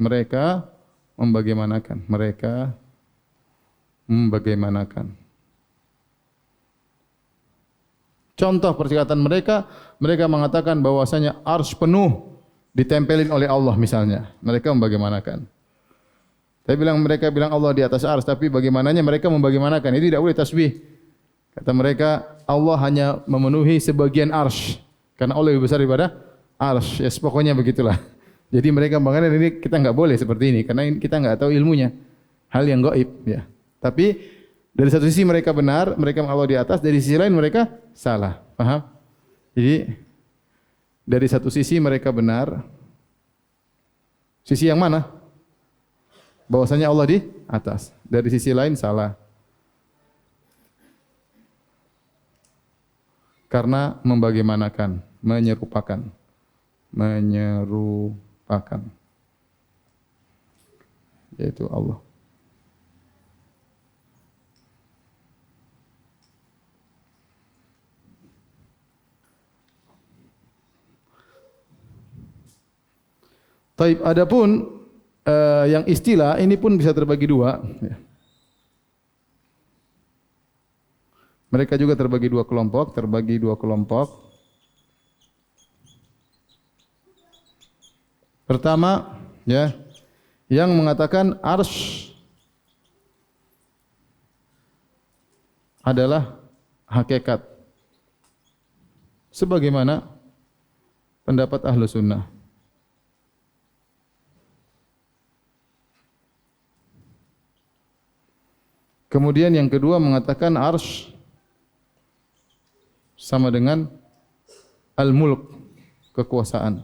Contoh perkataan mereka mengatakan bahwasanya arsy penuh ditempelin oleh Allah misalnya. Mereka membagaimanakan. Mereka bilang Allah di atas arsy, tapi bagaimananya mereka membagaimanakan. Itu tidak boleh tasbih. Kata mereka Allah hanya memenuhi sebagian arsy karena Allah lebih besar daripada arsy. Ya pokoknya begitulah. Jadi mereka mengatakan ini kita enggak boleh seperti ini karena kita enggak tahu ilmunya. Hal yang gaib ya. Tapi dari satu sisi mereka benar, mereka Allah di atas, dari sisi lain mereka salah. Paham? Jadi dari satu sisi mereka benar. Sisi yang mana? Bahwasanya Allah di atas. Dari sisi lain salah. Karena membagaimanakan, menyerupakan. Yaitu Allah. Taib, adapun yang istilah ini pun bisa terbagi dua. Mereka juga terbagi dua kelompok. Pertama, ya, yang mengatakan arsy adalah hakikat. Sebagaimana pendapat Ahlus Sunnah. Kemudian yang kedua mengatakan arsy sama dengan al-mulk, kekuasaan.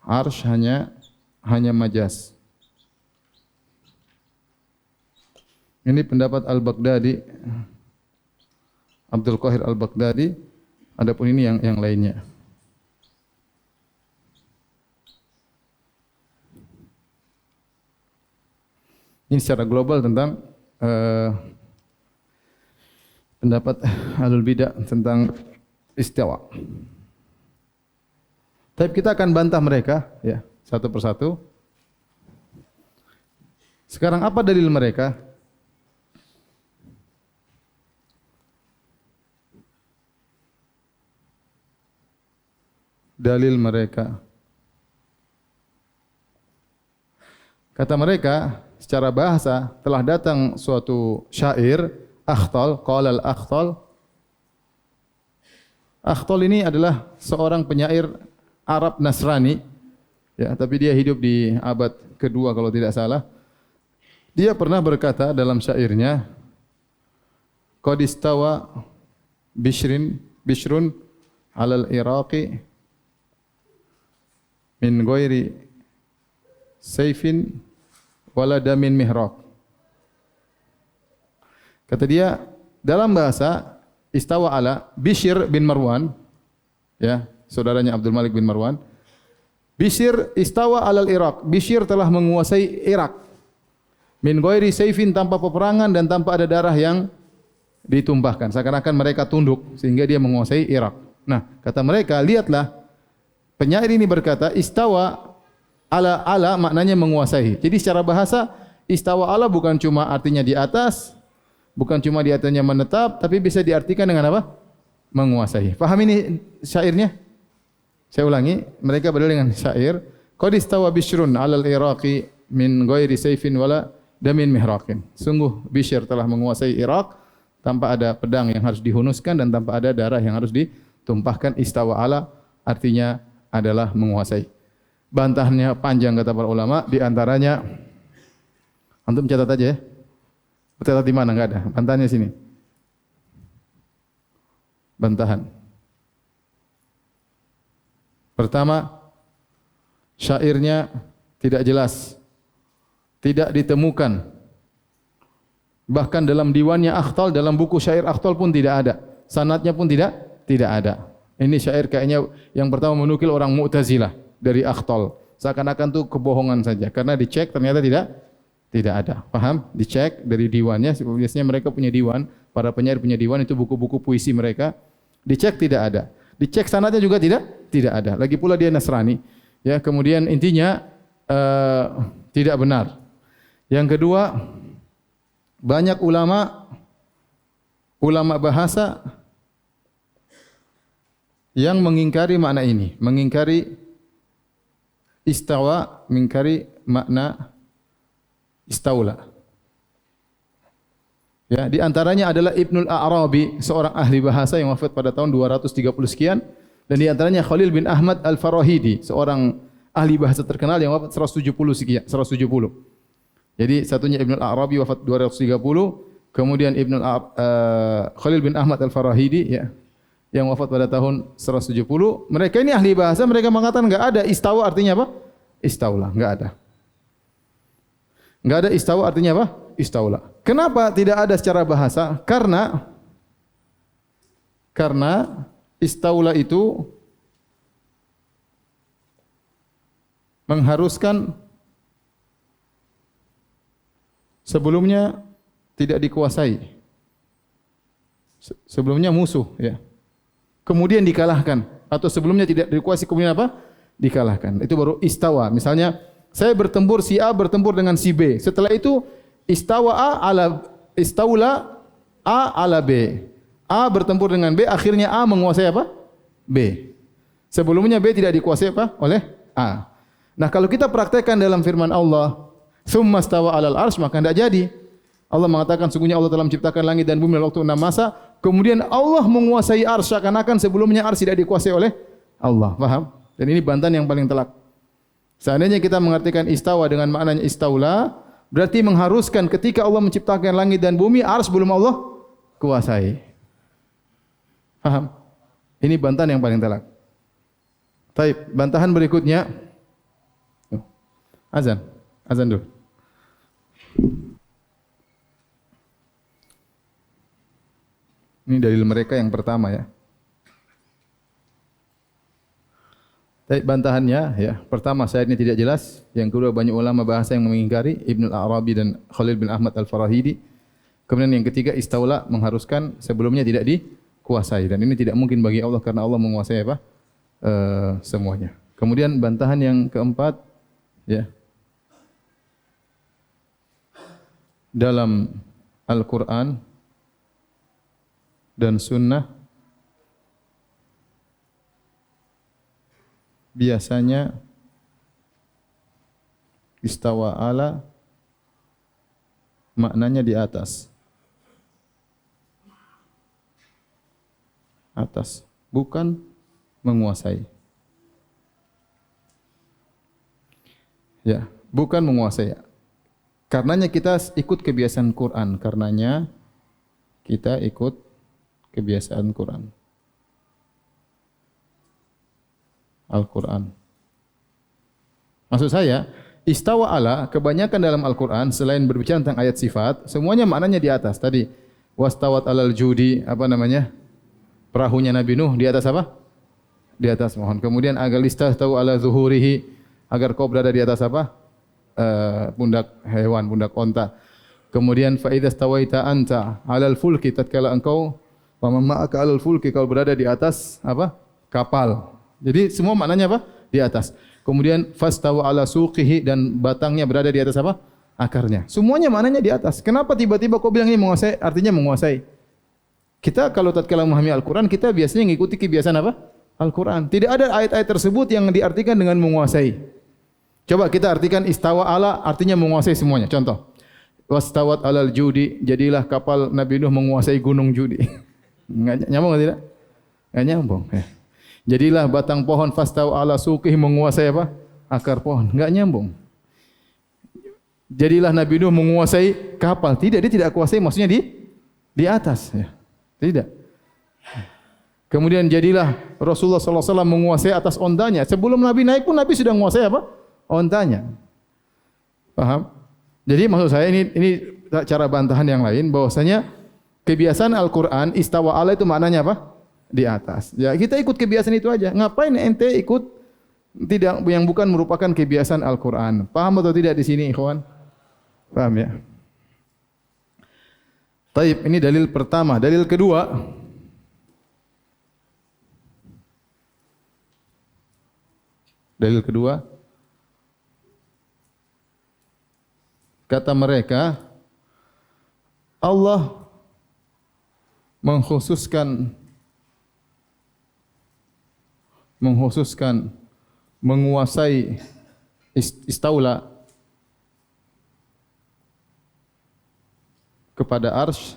Arsy hanya majaz. Ini pendapat Al-Baghdadi, Abdul Qahir Al-Baghdadi. Adapun ini yang lainnya. Ini secara global tentang pendapat Ahlul Bidah tentang istiwa. Tapi kita akan bantah mereka ya, satu persatu. Sekarang apa dalil mereka? Dalil mereka. Kata mereka, secara bahasa telah datang suatu syair, Akhtal, qala al-Akhtal. Akhtal ini adalah seorang penyair Arab Nasrani, ya, tapi dia hidup di abad kedua kalau tidak salah. Dia pernah berkata dalam syairnya, qad istawa bishrun alal iraqi min ghairi sayfin wala damin mihraq. Kata dia dalam bahasa istawa ala Bishr bin Marwan, ya, saudaranya Abdul Malik bin Marwan. Bishr istawa alal Iraq. Bishr telah menguasai Irak. Min ghairi sayfin, tanpa peperangan dan tanpa ada darah yang ditumpahkan. Seakan-akan mereka tunduk sehingga dia menguasai Irak. Nah, kata mereka, lihatlah penyair ini berkata istawa ala maknanya menguasai. Jadi secara bahasa istawa ala bukan cuma artinya di atas, bukan cuma di atasnya menetap, tapi bisa diartikan dengan apa? Menguasai. Paham ini syairnya? Saya ulangi, mereka berdalil dengan syair, qad istawa bishrun 'alal iraqi min ghairi sayfin wala damin mihraqin. Sungguh Bishr telah menguasai Irak tanpa ada pedang yang harus dihunuskan dan tanpa ada darah yang harus ditumpahkan. Istawa ala artinya adalah menguasai. Bantahannya panjang kata para ulama, di antaranya antum catat aja ya. Catat di mana? Enggak ada. Bantahannya sini. Bantahan. Pertama, syairnya tidak jelas. Tidak ditemukan Bahkan dalam diwannya Akhtal, dalam buku syair Akhtal pun tidak ada. Sanadnya pun tidak ada. Ini syair kayaknya yang pertama menukil orang Mu'tazilah dari Akhtal. Seakan-akan itu kebohongan saja. Karena dicek ternyata tidak ada. Paham? Dicek dari diwannya. Biasanya mereka punya diwan. Para penyair punya diwan, itu buku-buku puisi mereka. Dicek tidak ada. Dicek sanadnya juga tidak ada. Lagi pula dia Nasrani. Ya, kemudian intinya tidak benar. Yang kedua, banyak ulama bahasa yang mengingkari makna ini, mengingkari istawa, mengingkari makna istaula. Ya, di antaranya adalah Ibnul A'rabi, seorang ahli bahasa yang wafat pada tahun 230 sekian, dan di antaranya Khalil bin Ahmad Al-Farahidi, seorang ahli bahasa terkenal yang wafat 170 sekian, 170. Jadi satunya Ibnul A'rabi wafat 230, kemudian Khalil bin Ahmad Al-Farahidi, ya, yang wafat pada tahun 170. Mereka ini ahli bahasa, mereka mengatakan enggak ada istawa artinya apa? Istaula, enggak ada. Enggak ada istawa artinya apa? Istaula. Kenapa tidak ada secara bahasa? Karena istaula itu mengharuskan sebelumnya tidak dikuasai. Sebelumnya musuh, ya. Kemudian dikalahkan, atau sebelumnya tidak dikuasai kemudian apa? Dikalahkan. Itu baru istawa. Misalnya saya bertempur, si A bertempur dengan si B. Setelah itu istaula A ala B. A bertempur dengan B, akhirnya A menguasai apa? B. Sebelumnya B tidak dikuasai apa? Oleh A. Nah, kalau kita praktekkan dalam firman Allah, "Tsumma stawa 'alal arsy", maka tidak jadi. Allah mengatakan sungguhnya Allah telah menciptakan langit dan bumi dalam waktu 6 masa, kemudian Allah menguasai arsy, seakan-akan sebelumnya arsy tidak dikuasai oleh Allah. Paham? Dan ini bantahan yang paling telak. Seandainya kita mengartikan istawa dengan maknanya istaula, berarti mengharuskan ketika Allah menciptakan langit dan bumi, arsy belum Allah kuasai. Paham? Ini bantahan yang paling telak. Baik, bantahan berikutnya. Azan dulu. Ini dalil mereka yang pertama, ya. Baik, bantahannya, ya. Pertama, saya ini tidak jelas. Yang kedua, banyak ulama bahasa yang mengingkari, Ibnul A'rabi dan Khalil bin Ahmad Al-Farahidi. Kemudian yang ketiga, istaula mengharuskan sebelumnya tidak dikuasai, dan ini tidak mungkin bagi Allah karena Allah menguasai apa? Semuanya. Kemudian bantahan yang keempat, ya. Dalam Al-Quran dan Sunnah biasanya istawa ala maknanya di atas. Atas, bukan menguasai. Ya, bukan menguasai. Karenanya kita ikut kebiasaan Quran. Karenanya kita ikut kebiasaan Quran. Al-Quran. Maksud saya, istawa ala kebanyakan dalam Al-Quran selain berbicara tentang ayat sifat, semuanya maknanya di atas. Tadi wastawat alal judi, apa namanya? Perahunya Nabi Nuh di atas apa? Di atas mohon. Kemudian agar listahtahu ala zuhurihi, agar kau berada di atas apa? Pundak hewan, pundak onta. Kemudian fa idza stawaita anta 'alal fulki, tatkala engkau wa ma'aka 'alal fulki, kau berada di atas apa? Kapal. Jadi semua maknanya apa? Di atas. Kemudian fastawa 'ala suqihi, dan batangnya berada di atas apa? Akarnya. Semuanya maknanya di atas. Kenapa tiba-tiba kau bilang ini menguasai? Artinya menguasai. Kita kalau tatkala memahami Al-Qur'an, kita biasanya mengikuti kebiasaan apa? Al-Qur'an. Tidak ada ayat-ayat tersebut yang diartikan dengan menguasai. Coba kita artikan istawa ala artinya menguasai semuanya. Contoh, wastawat alal judi, jadilah kapal Nabi Nuh menguasai gunung judi. Nyambung tidak? Enggak nyambung. Ya. Jadilah batang pohon fastawa ala suqih, menguasai apa? Akar pohon. Enggak nyambung. Jadilah Nabi Nuh menguasai kapal. Tidak, dia tidak kuasai, maksudnya di atas. Ya. Tidak. Kemudian jadilah Rasulullah SAW menguasai atas ontanya. Sebelum Nabi naik pun Nabi sudah menguasai apa? Ontanya. Paham? Jadi maksud saya ini cara bantahan yang lain bahwasanya kebiasaan Al-Qur'an istawa ala itu maknanya apa? Di atas. Ya, kita ikut kebiasaan itu aja. Ngapain ente ikut tidak yang bukan merupakan kebiasaan Al-Qur'an? Paham atau tidak di sini, ikhwan? Paham ya? Taib, ini dalil pertama. Dalil kedua, kata mereka, Allah mengkhususkan menguasai istaula kepada arsy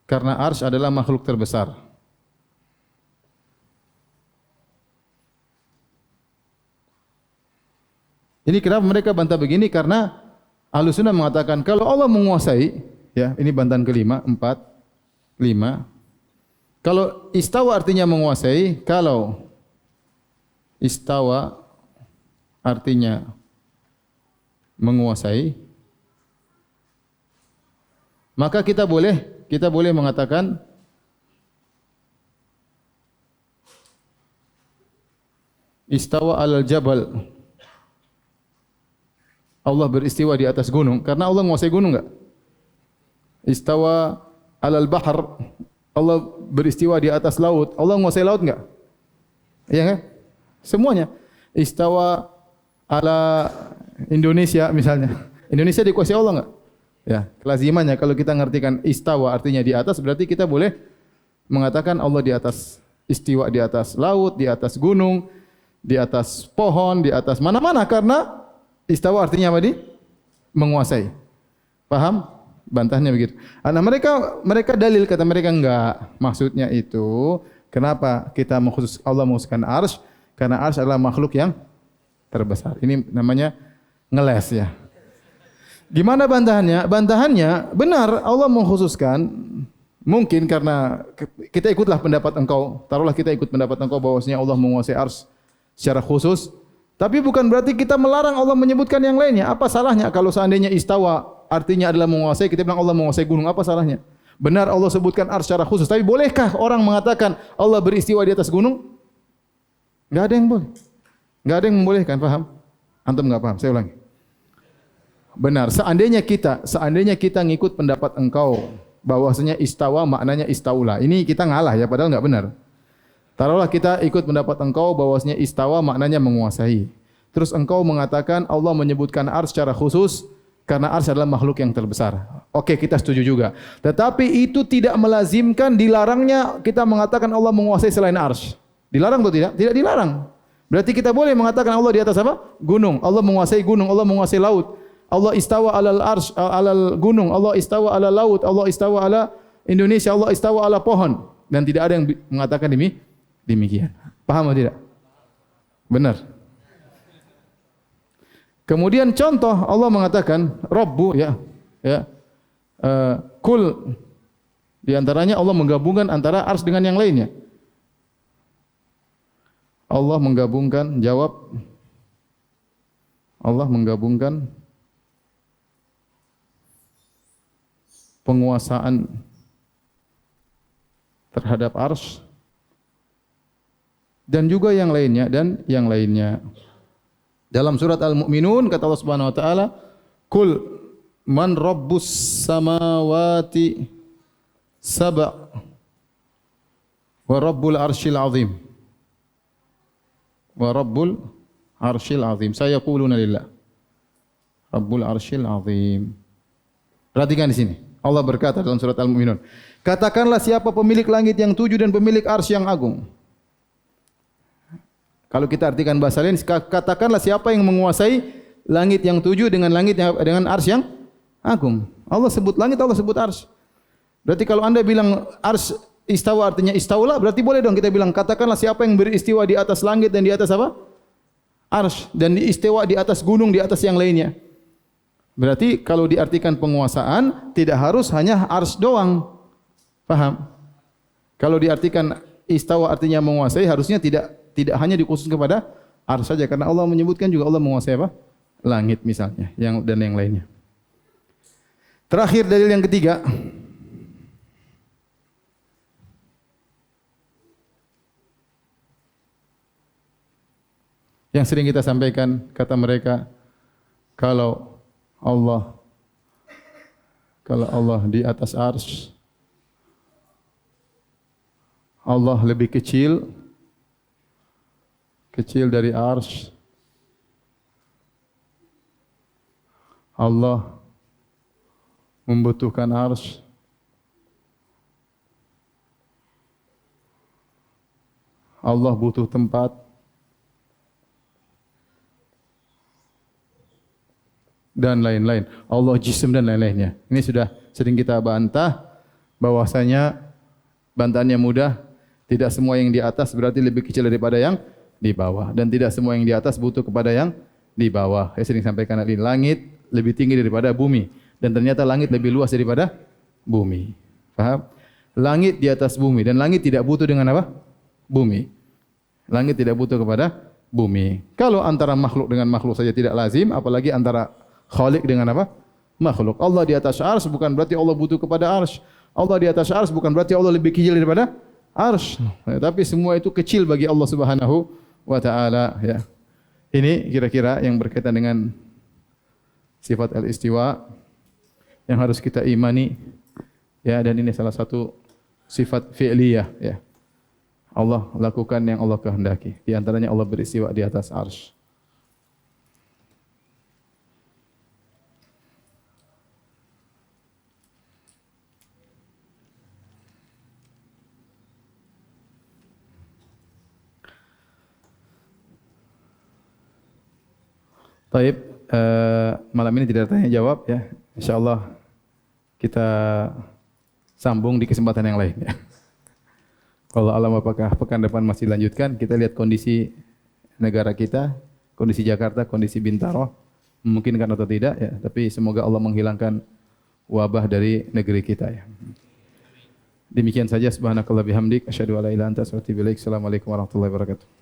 karena arsy adalah makhluk terbesar. Ini kenapa mereka bantah begini? Karena Ahlussunnah mengatakan kalau Allah menguasai, ya, ini bantahan kelima, 4, 5. Kalau istawa artinya menguasai, kalau istawa artinya menguasai, maka kita boleh mengatakan istawa alal jabal. Allah beristiwa di atas gunung karena Allah menguasai gunung enggak? Istawa alal bahr. Allah beristiwa di atas laut. Allah menguasai laut enggak? Iya kan? Semuanya. Istawa ala Indonesia misalnya. Indonesia dikuasai Allah enggak? Ya, kelazimannya kalau kita ngartikan istawa artinya di atas, berarti kita boleh mengatakan Allah di atas, istiwa di atas laut, di atas gunung, di atas pohon, di atas mana-mana karena istawa artinya apa di? Menguasai. Paham? Bantahnya begitu. Nah, mereka dalil kata mereka enggak. Maksudnya itu kenapa kita Allah mengkhususkan arsy? Karena arsy adalah makhluk yang terbesar. Ini namanya ngeles ya. Gimana bantahannya? Bantahannya benar Allah mengkhususkan mungkin karena kita ikutlah pendapat engkau. Taruhlah kita ikut pendapat engkau bahwasanya Allah menguasai arsy secara khusus. Tapi bukan berarti kita melarang Allah menyebutkan yang lainnya. Apa salahnya kalau seandainya istawa artinya adalah menguasai, kita bilang Allah menguasai gunung, apa salahnya? Benar Allah sebutkan arsy secara khusus, tapi bolehkah orang mengatakan Allah beristiwa di atas gunung? Enggak ada yang boleh. Enggak ada yang membolehkan, paham? Antum enggak paham, saya ulangi. Benar, seandainya kita ngikut pendapat engkau bahwasanya istawa maknanya istaula. Ini kita ngalah ya, padahal enggak benar. Taruhlah kita ikut pendapat engkau bahwasanya istawa maknanya menguasai. Terus engkau mengatakan Allah menyebutkan arsy secara khusus karena arsy adalah makhluk yang terbesar. Oke, kita setuju juga. Tetapi itu tidak melazimkan dilarangnya kita mengatakan Allah menguasai selain arsy. Dilarang atau tidak? Tidak dilarang. Berarti kita boleh mengatakan Allah di atas apa? Gunung. Allah menguasai gunung, Allah menguasai laut. Allah istawa alal arsy, alal gunung, Allah istawa ala laut, Allah istawa ala Indonesia, Allah istawa ala pohon. Dan tidak ada yang mengatakan demikian. Paham atau tidak? Benar. Kemudian contoh Allah mengatakan Rabbu ya. Kul di antaranya Allah menggabungkan antara arsy dengan yang lainnya. Allah menggabungkan penguasaan terhadap arsy dan juga yang lainnya. Dalam surat Al-Mu'minun kata Allah Subhanahu wa taala, "Qul man rabbus samawati sab' wa rabbul arsyil azim." Wa rabbul arsyil azim. Sayaquluna lillah. Rabbul arsyil azim. Perhatikan di sini. Allah berkata dalam surat Al-Mu'minun, "Katakanlah siapa pemilik langit yang 7 dan pemilik arsy yang agung." Kalau kita artikan bahasa lain, katakanlah siapa yang menguasai langit yang 7 dengan arsy yang agung. Allah sebut langit, Allah sebut arsy. Berarti kalau Anda bilang arsy istawa artinya istaula, berarti boleh dong kita bilang katakanlah siapa yang beristiwa di atas langit dan di atas apa? Arsy, dan istiwa di atas gunung, di atas yang lainnya. Berarti kalau diartikan penguasaan tidak harus hanya arsy doang. Paham? Kalau diartikan istawa artinya menguasai, harusnya tidak hanya dikhususkan kepada arsy saja, karena Allah menyebutkan juga Allah menguasai apa? langit misalnya, dan yang lainnya. Terakhir dalil yang ketiga. Yang sering kita sampaikan, kata mereka, kalau Allah di atas arsy, Allah lebih kecil dari arsy. Allah membutuhkan arsy. Allah butuh tempat. Dan lain-lain. Allah jism dan lain-lainnya. Ini sudah sering kita bantah bahwasanya bantahannya mudah. Tidak semua yang di atas berarti lebih kecil daripada yang di bawah, dan tidak semua yang di atas butuh kepada yang di bawah. Saya sering sampaikan ini, langit lebih tinggi daripada bumi, dan ternyata langit lebih luas daripada bumi. Paham? Langit di atas bumi, dan langit tidak butuh dengan apa? Bumi. Langit tidak butuh kepada bumi. Kalau antara makhluk dengan makhluk saja tidak lazim, apalagi antara Khaliq dengan apa? Makhluk. Allah di atas arsy bukan berarti Allah butuh kepada arsy. Allah di atas arsy bukan berarti Allah lebih kecil daripada arsy. Tapi semua itu kecil bagi Allah Subhanahu wa taala, ya. Ini kira-kira yang berkaitan dengan sifat al-istiwa yang harus kita imani, ya, dan ini salah satu sifat fi'liyah, ya. Allah lakukan yang Allah kehendaki. Di antaranya Allah beristiwa di atas arsy. Baik, malam ini tidak tanya jawab, ya. Insyaallah kita sambung di kesempatan yang lain, ya. Kalau alam apakah pekan depan masih lanjutkan, kita lihat kondisi negara kita, kondisi Jakarta, kondisi Bintaro, memungkinkan atau tidak, ya. Tapi semoga Allah menghilangkan wabah dari negeri kita, ya. Demikian saja, subhanakallah bihamdik, asyhadu an la ilaha illa anta astaghfiruka wa atubu ilaik. Assalamualaikum warahmatullahi wabarakatuh.